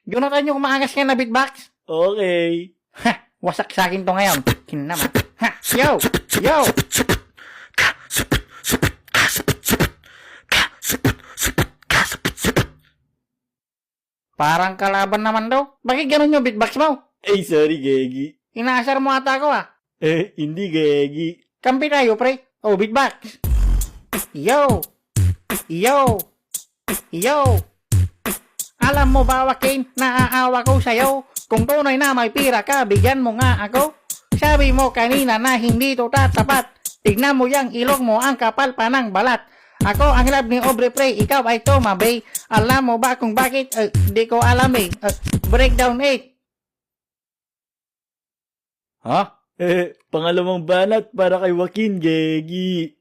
Jonathan yung umaangas nga na beatbox. Okay. Ha! Wasak sa akin to ngayon. Kinama. Ha! Yo! Yo! Parang kalaban naman daw. Bakit ganun yung beatbox mo? Ay, sorry, Gegi. Inaasar mo ata ako ah. Hindi, Gegi. Kampi tayo, pre. Oh, beatbox. Yo! Yo! Yo! Alam mo ba, Joaquin, naaawa ko sa'yo. Kung tunay na may pira ka, bigyan mo nga ako. Sabi mo kanina na hindi to tatapat. Tignan mo yang ilong mo, ang kapal pa ng balat. Ako ang love ni Aubrey Pre, ikaw ay tumabay. Alam mo ba kung bakit? Di ko alam eh. Breakdown 8. Ha? Pangalawang banat para kay Joaquin, Gegi.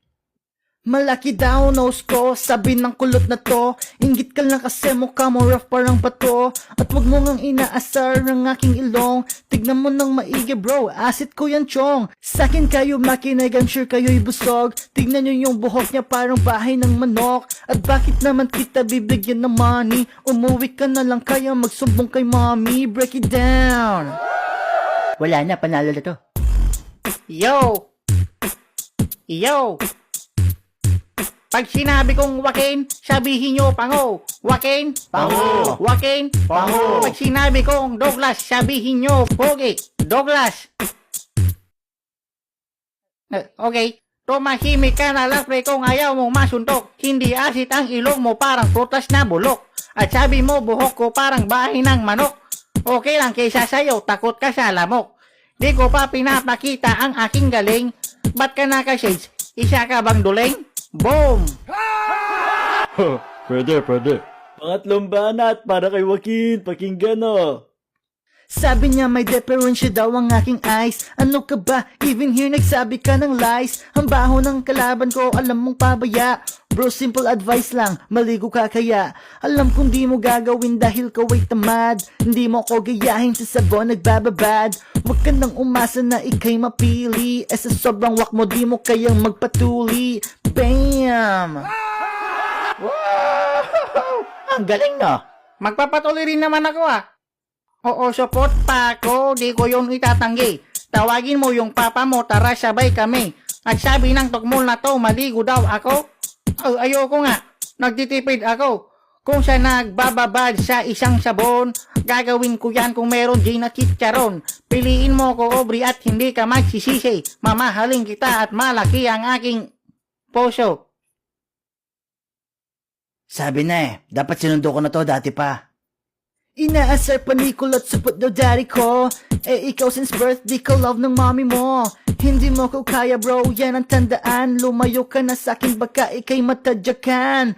Malaki daw nose ko, sabi ng kulot na to. Inggit ka lang kasi mukha mo rough parang bato. At wag mo ngang inaasar ng aking ilong. Tignan mo ng maigi bro, asit ko yan chong. Sakin kayo makinig, I'm sure kayo'y busog. Tignan nyo yung buhok niya parang bahay ng manok. At bakit naman kita bibigyan ng money? Umuwi ka na lang kaya magsumbong kay mommy. Break it down. Wala na, panalo na to. Yo! Yo! Pag sinabi kong Joaquin, sabihin nyo pango. Joaquin, Pango. Joaquin, Pango. Pag sinabi kong Douglas, sabihin nyo pogi. Douglas. Okay. Tumahimik ka na lang pre kung ayaw mong masuntok. Hindi asit ang ilong mo parang prutas na bulok. At sabi mo buhok ko parang bahay ng manok. Okay lang kaysa sa'yo, takot ka sa lamok. Di ko pa pinapakita ang aking galing. Ba't ka naka-shades? Isa ka bang duling? Boom! Pwede. Pangatlong banat para kay Joaquin. Pakinggan o. Sabi niya may diferensya daw ang aking eyes. Ano ka ba? Even here nagsabi ka ng lies. Ang baho ng kalaban ko, alam mong pabaya. Bro, simple advice lang, maligo ka kaya. Alam kong di mo gagawin dahil ka ay tamad. Hindi mo ko gayahin sa sabon nagbababad. Huwag ka nang umasa na ikay mapili. Sa sobrang wak mo di mo kayang magpatuli. Bam! Wow! Ang galing no? Magpapatuloy rin naman ako ah. Oo, support pa ako, di ko yun itatanggi. Tawagin mo yung papa mo, tara sabay kami. At sabi ng tukmol na to, maligo daw ako. Ayoko nga, nagtitipid ako. Kung siya nagbababad sa isang sabon, gagawin ko yan kung meron gin at chicharon. Piliin mo ko, Aubrey, at hindi ka magsisisi. Mamahalin kita at malaki ang aking puso. Sabi na dapat sinundo ko na to dati pa. Inaasar pa ni kulot supot daw daddy ko. Ikaw since birth di ka love ng mommy mo. Hindi mo ko kaya bro, yan ang tandaan. Lumayo ka na sa'kin baka ikay matadyakan.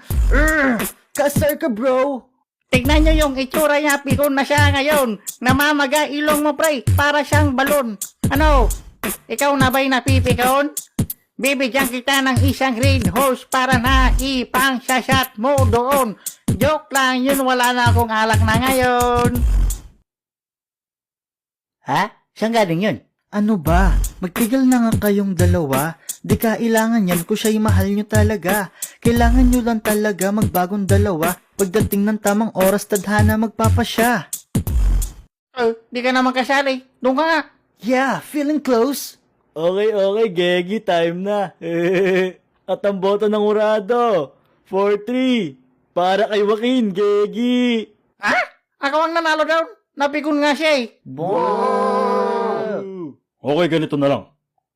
Kasar ka bro. Tignan nyo yung itsura niya, pikon na siya ngayon. Namamaga ilong mo pre, para siyang balon. Ano, ikaw na ba'y napipikaon? Bibigyan kita ng isang red horse para na ipang sasat mo doon. Joke lang yun, wala na akong alak na ngayon. Ha? Saan galing yun? Ano ba? Magtigil na nga kayong dalawa. Di kailangan yan kung siya'y mahal nyo talaga. Kailangan nyo lang talaga magbagong dalawa. Pagdating ng tamang oras, tadhana magpapasya. Di ka naman kasali. Doon ka nga. Yeah, feeling close? Okay, Gegi, time na. At ang boto ng urado. 4-3. Para kay Joaquin, Gegi. Ha? Ako ang nanalo daw. Napikon nga siya eh. Okay, ganito na lang.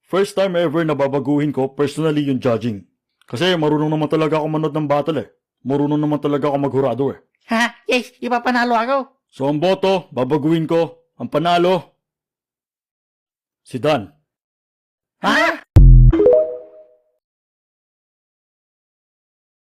First time ever na babaguhin ko personally yung judging. Kasi marunong naman talaga ako manood ng battle eh. Marunong naman talaga ako maghurado eh. Ha? Yes, ipapanalo ako. So ang boto, babaguhin ko. Ang panalo, si Dan. Ha?